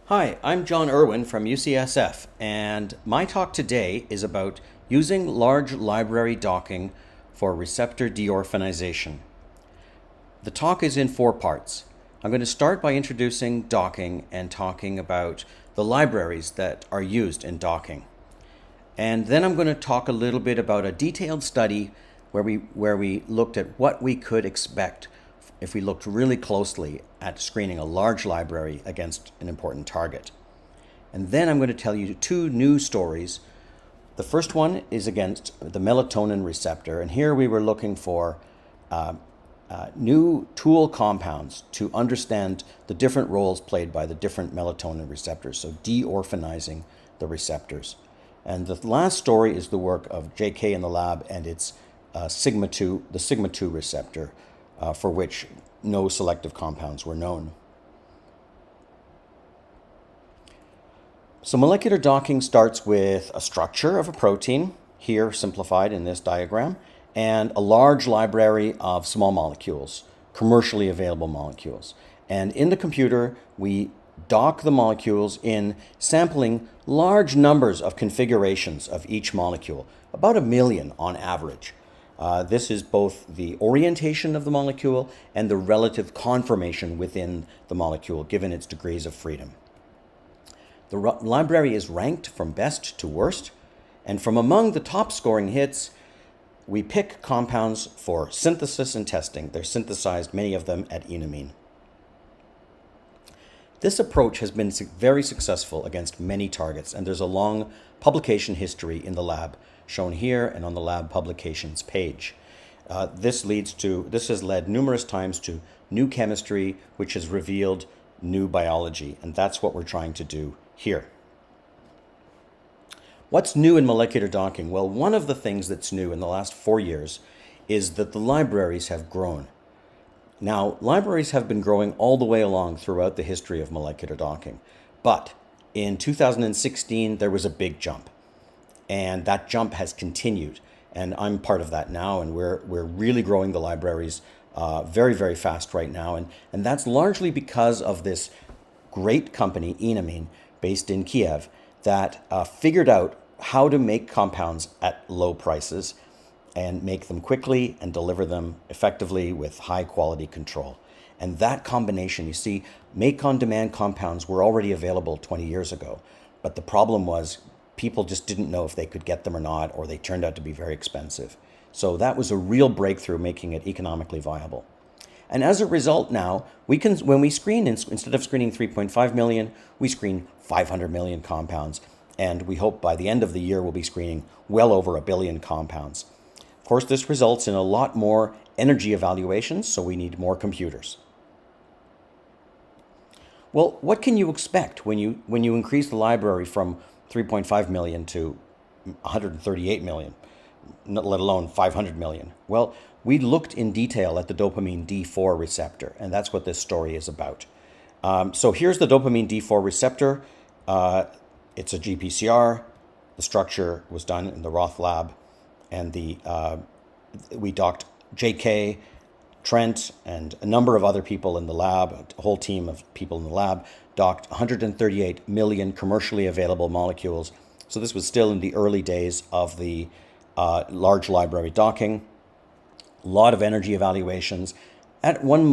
Hi, I'm John Irwin from UCSF, and my talk today is about using large library docking for receptor deorphanization. The talk is in 4 parts. I'm going to start by introducing docking and talking about the libraries that are used in docking. And then I'm going to talk a little bit about a detailed study where we looked at what we could expect if we looked really closely at screening a large library against an important target. And then I'm going to tell you 2 new stories. The first one is against the melatonin receptor, and here we were looking for new tool compounds to understand the different roles played by the different melatonin receptors, so deorphanizing the receptors. And the last story is the work of JK in the lab and its the sigma-2 receptor, for which no selective compounds were known. So molecular docking starts with a structure of a protein, here simplified in this diagram, and a large library of small molecules, commercially available molecules. And in the computer, we dock the molecules in sampling large numbers of configurations of each molecule, about 1 million on average. This is both the orientation of the molecule and the relative conformation within the molecule, given its degrees of freedom. The library is ranked from best to worst, and from among the top scoring hits, we pick compounds for synthesis and testing. They're synthesized, many of them, at enamine. This approach has been very successful against many targets, and there's a long publication history in the lab, shown here and on the lab publications page. This has led numerous times to new chemistry, which has revealed new biology, and that's what we're trying to do here. What's new in molecular docking? Well, one of the things that's new in the last 4 years is that the libraries have grown. Now, libraries have been growing all the way along throughout the history of molecular docking, but in 2016 there was a big jump. And that jump has continued, and I'm part of that now, and we're really growing the libraries very, very fast right now, and that's largely because of this great company, enamine, based in Kiev, that figured out how to make compounds at low prices and make them quickly and deliver them effectively with high quality control. And that combination, you see, make-on-demand compounds were already available 20 years ago, but the problem was people just didn't know if they could get them or not, or they turned out to be very expensive. So that was a real breakthrough, making it economically viable. And as a result now, when we screen, instead of screening 3.5 million, we screen 500 million compounds. And we hope by the end of the year we'll be screening well over 1 billion compounds. Of course, this results in a lot more energy evaluations, so we need more computers. Well, what can you expect when you increase the library from 3.5 million to 138 million, let alone 500 million? Well, we looked in detail at the dopamine D4 receptor, and that's what this story is about. So here's the dopamine D4 receptor. It's a GPCR. The structure was done in the Roth lab, and we docked JK, Trent, and a number of other people in the lab, a whole team of people in the lab, docked 138 million commercially available molecules. So this was still in the early days of the large library docking. A lot of energy evaluations. At 1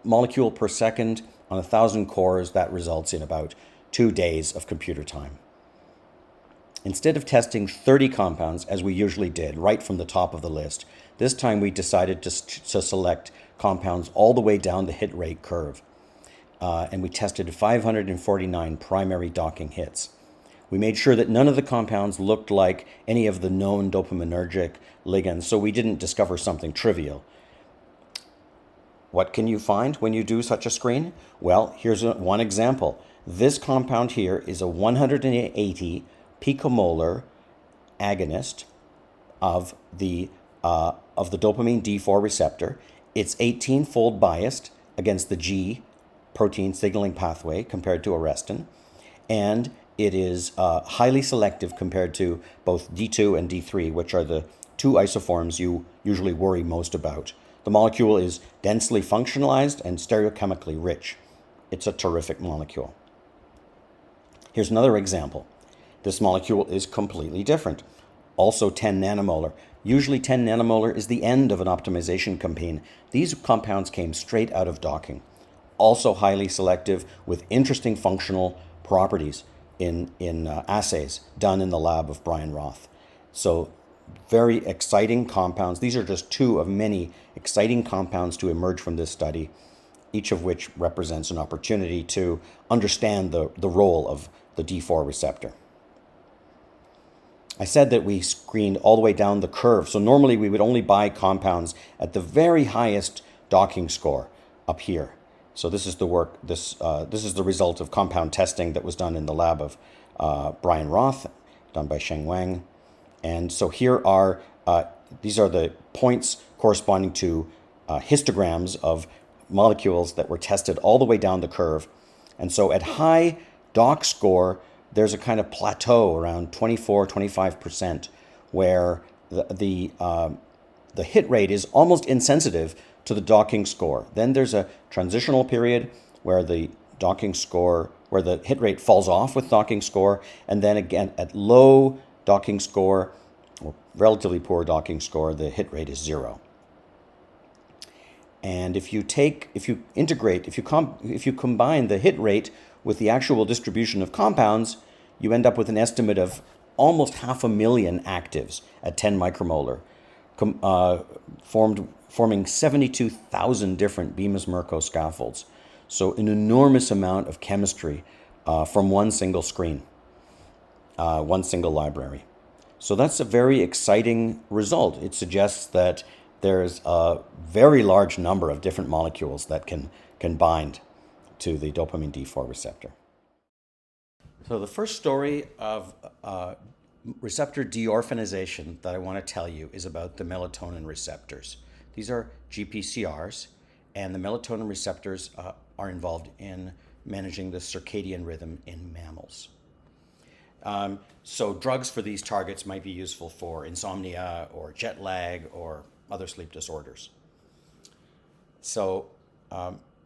molecule per second on 1,000 cores, that results in about 2 days of computer time. Instead of testing 30 compounds, as we usually did, right from the top of the list, this time we decided to select compounds all the way down the hit rate curve. And we tested 549 primary docking hits. We made sure that none of the compounds looked like any of the known dopaminergic ligands, so we didn't discover something trivial. What can you find when you do such a screen? Well, here's one example. This compound here is a 180 picomolar agonist of the dopamine D4 receptor. It's 18-fold biased against the G protein signaling pathway compared to arrestin, and it is highly selective compared to both D2 and D3, which are the 2 isoforms you usually worry most about. The molecule is densely functionalized and stereochemically rich. It's a terrific molecule. Here's another example. This molecule is completely different. Also 10 nanomolar. Usually 10 nanomolar is the end of an optimization campaign. These compounds came straight out of docking. Also highly selective with interesting functional properties in assays done in the lab of Brian Roth. So very exciting compounds. These are just two of many exciting compounds to emerge from this study, each of which represents an opportunity to understand the role of the D4 receptor. I said that we screened all the way down the curve. So normally we would only buy compounds at the very highest docking score up here. So this is the work, this is the result of compound testing that was done in the lab of Brian Roth, done by Sheng Wang. And so here are, these are the points corresponding to histograms of molecules that were tested all the way down the curve. And so at high dock score, there's a kind of plateau around 24-25%, where the hit rate is almost insensitive to the docking score. Then there's a transitional period where the docking score, where the hit rate falls off with docking score, and then again at low docking score, or relatively poor docking score, the hit rate is 0. And if you combine the hit rate with the actual distribution of compounds, you end up with an estimate of almost 500,000 actives at 10 micromolar, forming 72,000 different Bemis-Merkel scaffolds. So an enormous amount of chemistry from one single screen, one single library. So that's a very exciting result. It suggests that there's a very large number of different molecules that can bind to the dopamine D4 receptor. So the first story of receptor deorphanization that I want to tell you is about the melatonin receptors. These are GPCRs, and the melatonin receptors are involved in managing the circadian rhythm in mammals. So drugs for these targets might be useful for insomnia or jet lag or other sleep disorders. So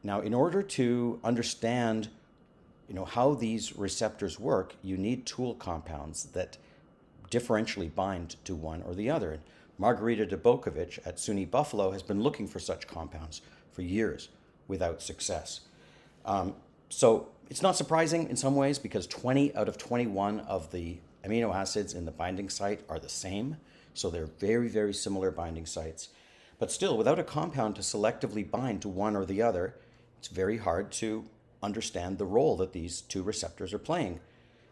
now in order to understand how these receptors work, you need tool compounds that differentially bind to one or the other. And Margarita Dubovich at SUNY Buffalo has been looking for such compounds for years without success. So it's not surprising in some ways, because 20 out of 21 of the amino acids in the binding site are the same. So they're very, very similar binding sites. But still, without a compound to selectively bind to one or the other, it's very hard to understand the role that these two receptors are playing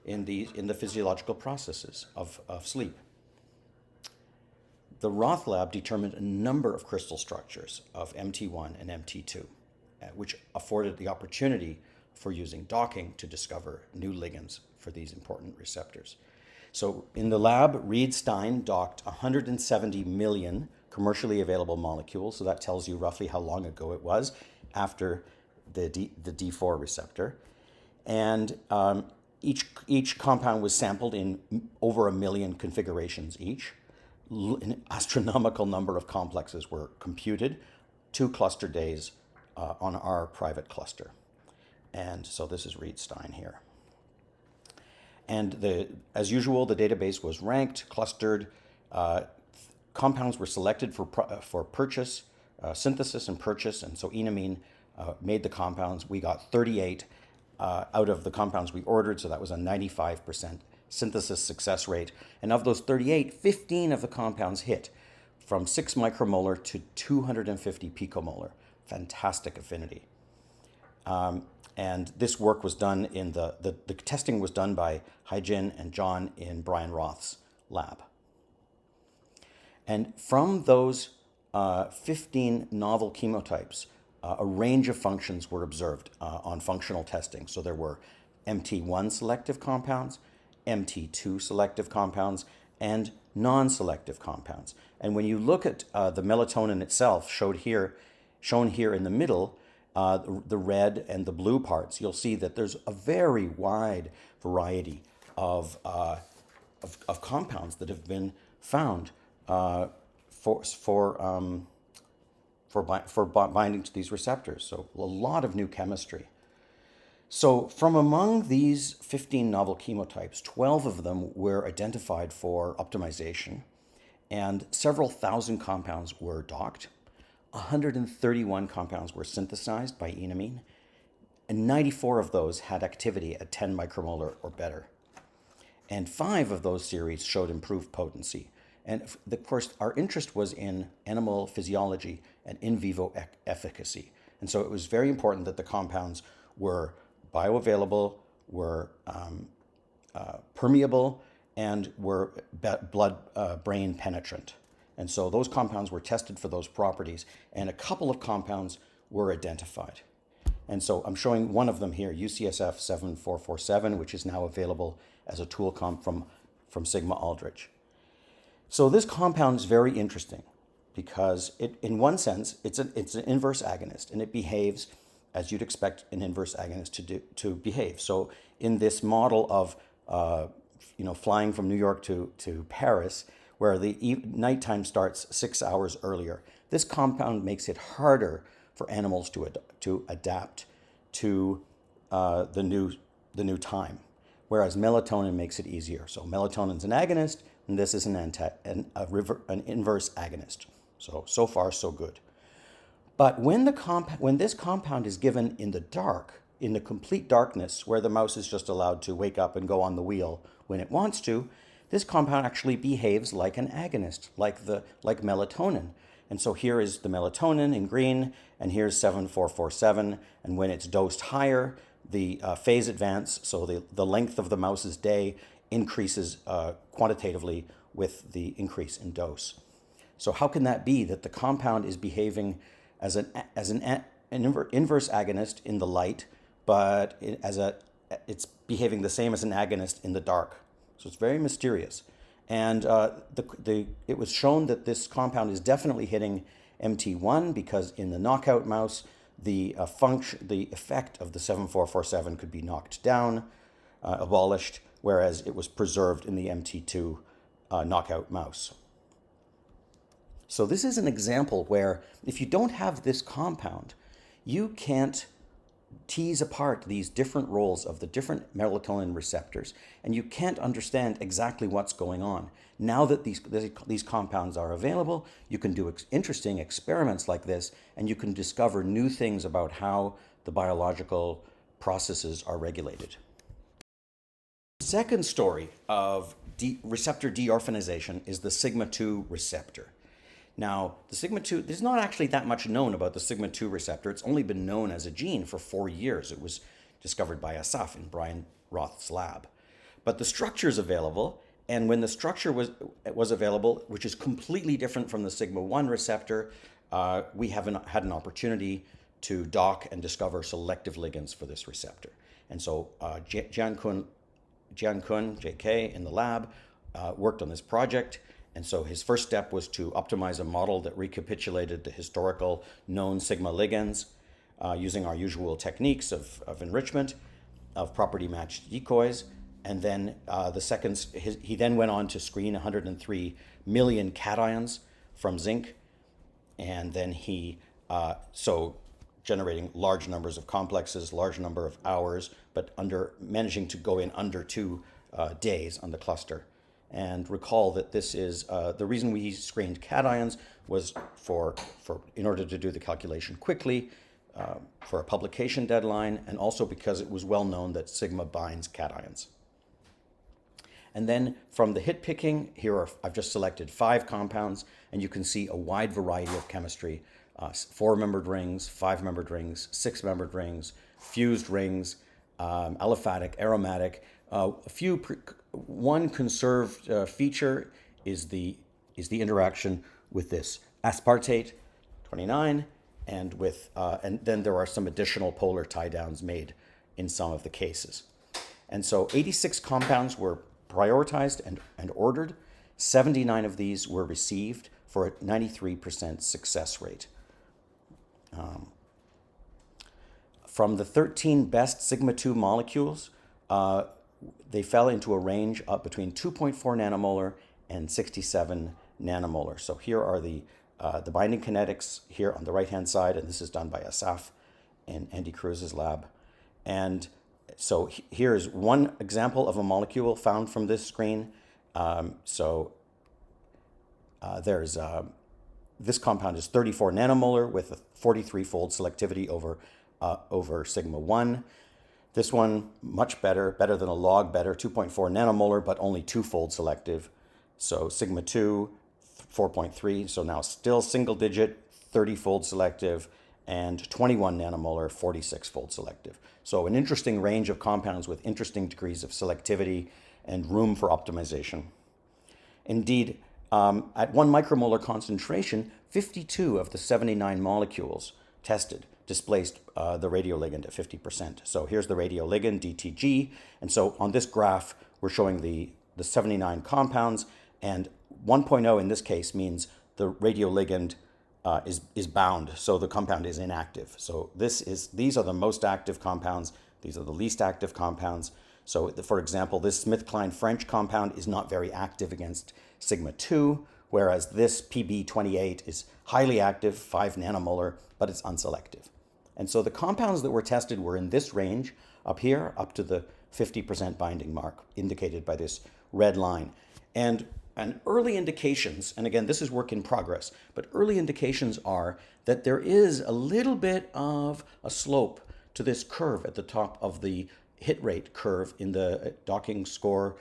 in the physiological processes of sleep. The Roth lab determined a number of crystal structures of MT1 and MT2, which afforded the opportunity for using docking to discover new ligands for these important receptors. So in the lab, Reed Stein docked 170 million commercially available molecules. So that tells you roughly how long ago it was after the D4 receptor. And each compound was sampled in over 1 million configurations each. An astronomical number of complexes were computed, 2 cluster days on our private cluster. And so this is Reed Stein here. And as usual, the database was ranked, clustered. Compounds were selected for purchase, synthesis and purchase. And so enamine made the compounds. We got 38 out of the compounds we ordered, so that was a 95% synthesis success rate. And of those 38, 15 of the compounds hit, from 6 micromolar to 250 picomolar. Fantastic affinity. And this work was done in the testing was done by Haijin and John in Brian Roth's lab. And from those 15 novel chemotypes, a range of functions were observed on functional testing. So there were MT1 selective compounds, MT2 selective compounds, and non-selective compounds. And when you look at the melatonin itself, shown here in the middle, the red and the blue parts, you'll see that there's a very wide variety of compounds that have been found for binding to these receptors. So a lot of new chemistry. So from among these 15 novel chemotypes, 12 of them were identified for optimization, and several thousand compounds were docked. 131 compounds were synthesized by enamine, and 94 of those had activity at 10 micromolar or better. And 5 of those series showed improved potency. And of course, our interest was in animal physiology and in vivo efficacy. And so it was very important that the compounds were bioavailable, were permeable, and were blood-brain penetrant. And so those compounds were tested for those properties, and a couple of compounds were identified. And so I'm showing one of them here, UCSF 7447, which is now available as a tool comp from Sigma Aldrich. So this compound is very interesting because in one sense, it's an inverse agonist, and it behaves as you'd expect an inverse agonist to behave. So in this model of flying from New York to Paris, where the nighttime starts 6 hours earlier, this compound makes it harder for animals to adapt to the new time, whereas melatonin makes it easier. So melatonin's an agonist, and this is an inverse agonist. So far, so good. But when this compound is given in the dark, in the complete darkness, where the mouse is just allowed to wake up and go on the wheel when it wants to, this compound actually behaves like an agonist, like melatonin. And so here is the melatonin in green, and here's 7447. And when it's dosed higher, the phase advance, so the length of the mouse's day, increases quantitatively with the increase in dose. So how can that be that the compound is behaving as an inverse agonist in the light, but it's behaving the same as an agonist in the dark? So it's very mysterious. And it was shown that this compound is definitely hitting MT1 because in the knockout mouse, the effect of the 7447 could be knocked down, abolished, whereas it was preserved in the MT2 knockout mouse. So this is an example where if you don't have this compound, you can't tease apart these different roles of the different melatonin receptors, and you can't understand exactly what's going on. Now that these compounds are available, you can do interesting experiments like this, and you can discover new things about how the biological processes are regulated. The second story of receptor deorphanization is the sigma-2 receptor. Now, the sigma-2, there's not actually that much known about the sigma-2 receptor. It's only been known as a gene for 4 years. It was discovered by Asaf in Brian Roth's lab. But the structure is available, and when the structure was available, which is completely different from the sigma-1 receptor, we had an opportunity to dock and discover selective ligands for this receptor. And so Jian Kun, JK, in the lab, worked on this project. And so his first step was to optimize a model that recapitulated the historical known sigma ligands using our usual techniques of enrichment, of property matched decoys. And then he then went on to screen 103 million cations from zinc. And then generating large numbers of complexes, large number of hours, but managing to go in under 2 days on the cluster. And recall that this is the reason we screened cations was in order to do the calculation quickly, for a publication deadline, and also because it was well known that sigma binds cations. And then from the hit picking, I've just selected 5 compounds, and you can see a wide variety of chemistry: 4-membered rings, 5-membered rings, 6-membered rings, fused rings, aliphatic, aromatic. One conserved feature is the interaction with this aspartate 29, and then there are some additional polar tie downs made in some of the cases. And so 86 compounds were prioritized and ordered. 79 of these were received for a 93% success rate. From the 13 best sigma-2 molecules, they fell into a range of between 2.4 nanomolar and 67 nanomolar. So here are the binding kinetics here on the right-hand side, and this is done by Asaf in Andy Cruz's lab. And So here's one example of a molecule found from this screen. This compound is 34 nanomolar with a 43-fold selectivity over sigma 1. This one, much better than a log better, 2.4 nanomolar, but only 2-fold selective. So sigma 2, 4.3, so now still single digit, 30-fold selective, and 21 nanomolar, 46-fold selective. So an interesting range of compounds with interesting degrees of selectivity and room for optimization. Indeed, at 1 micromolar concentration, 52 of the 79 molecules tested displaced the radioligand at 50%. So here's the radioligand, DTG. And so on this graph, we're showing the 79 compounds. And 1.0 in this case means the radioligand is bound, so the compound is inactive. So these are the most active compounds. These are the least active compounds. So for example, this Smith-Klein-French compound is not very active against sigma 2, whereas this PB28 is highly active, 5 nanomolar, but it's unselective. And so the compounds that were tested were in this range up here, up to the 50% binding mark, indicated by this red line. And early indications, and again, this is work in progress, but early indications are that there is a little bit of a slope to this curve at the top of the hit rate curve in the docking score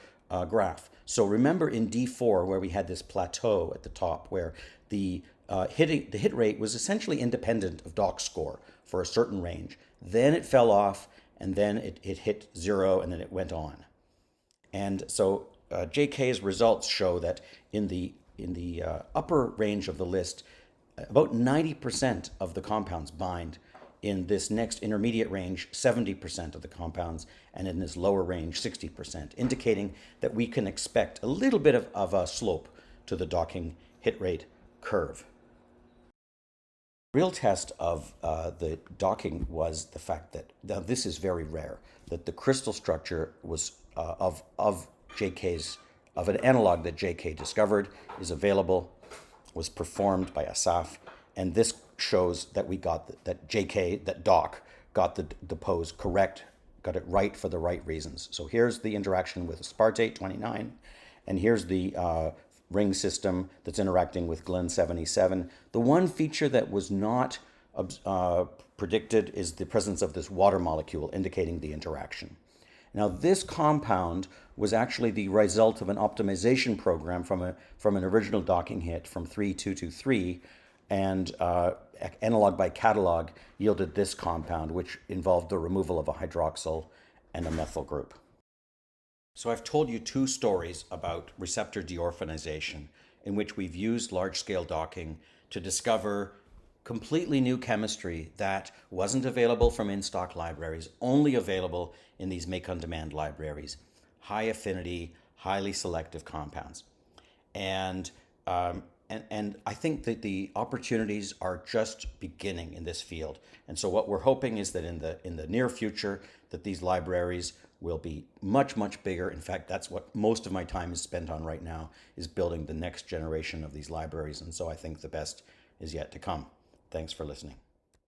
graph. So remember in D4 where we had this plateau at the top where the hit rate was essentially independent of dock score for a certain range. Then it fell off, and then it hit 0, and then it went on. And so JK's results show that in the upper range of the list, about 90% of the compounds bind. In this next intermediate range, 70% of the compounds, and in this lower range, 60%, indicating that we can expect a little bit of a slope to the docking hit rate curve. Real test of the docking was the fact that, now this is very rare, that the crystal structure was of an analog that JK discovered is available, was performed by Asaf, and this shows that we got that Doc got the pose correct, got it right for the right reasons. So here's the interaction with aspartate 29, and here's the ring system that's interacting with Glen 77. The one feature that was not predicted is the presence of this water molecule indicating the interaction. Now, this compound was actually the result of an optimization program from an original docking hit from 3223, and analog by catalog yielded this compound, which involved the removal of a hydroxyl and a methyl group. So I've told you 2 stories about receptor deorphanization, in which we've used large-scale docking to discover completely new chemistry that wasn't available from in-stock libraries, only available in these make-on-demand libraries, high affinity, highly selective compounds. And I think that the opportunities are just beginning in this field. And so what we're hoping is that in the near future, that these libraries will be much, much bigger. In fact, that's what most of my time is spent on right now, is building the next generation of these libraries. And so I think the best is yet to come. Thanks for listening.